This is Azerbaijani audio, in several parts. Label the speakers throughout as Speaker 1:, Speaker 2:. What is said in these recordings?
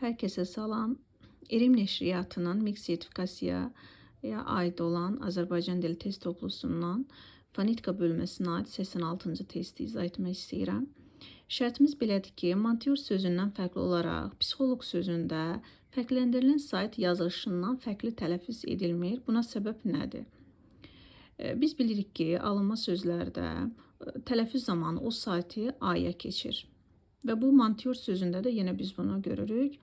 Speaker 1: Herkese salam. İrim Nəşriyyatının MİQ sertifikasiyaya aid olan Azərbaycan dili test toplusundan fonetika bölməsinə aid 86-cı testi izah etmək istəyirəm. Şərtimiz belədir ki, monteur sözündən fərqli olaraq psixoloq sözündə fərqləndirilən sayt yazılışından fərqli tələffüz edilmir. Buna səbəb nədir? Biz bilirik ki, alınma sözlərdə tələffüz zamanı o sayti aya keçir. Və bu monteur sözündə də yenə biz bunu görürük.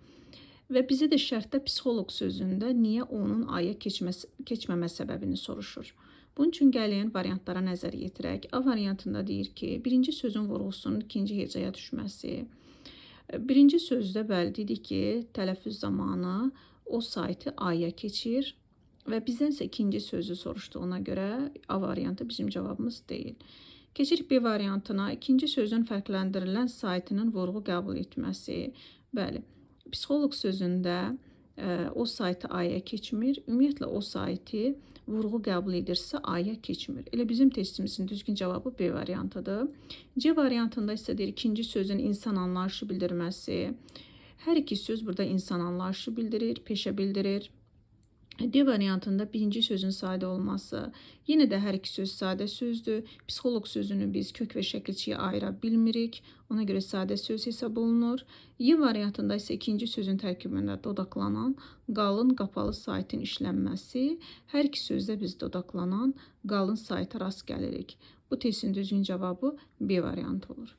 Speaker 1: Və bizə də şərtdə psixoloq sözündə niyə onun aya keçməmə səbəbini soruşur. Bunun üçün gəlin variantlara nəzər yetirək. A variantında deyir ki, birinci sözün vurğusunun ikinci hecaya düşməsi. Birinci sözdə bəli dedik ki, tələffüz zamanı o sayti aya keçir. Və bizdən isə ikinci sözü soruşduğuna görə A variantı bizim cavabımız deyil. Keçirik B variantına. İkinci sözün fərqləndirilən saytının vurğu qəbul etməsi. Bəli, psixoloq sözündə o sayti aya keçmir. Ümumiyyətlə o sayti vurğu qəbul edirsə aya keçmir. Elə bizim testimizin düzgün cavabı B variantıdır. C variantında isə deyir ikinci sözün insan anlayışı bildirməsi. Hər iki söz burada insan anlayışı bildirir, peşə bildirir. D variantında birinci sözün sadə olması. Yenə də hər iki söz sadə sözdür. Psixoloq sözünü biz kök və şəkilçiyə ayıra bilmirik. Ona görə sadə söz hesab olunur. Y variantında isə ikinci sözün tərkibində dodaqlanan qalın qapalı saytın işlənməsi. Hər iki sözdə biz dodaqlanan qalın sayta rast gəlirik. Bu testin düzgün cavabı B variantı olur.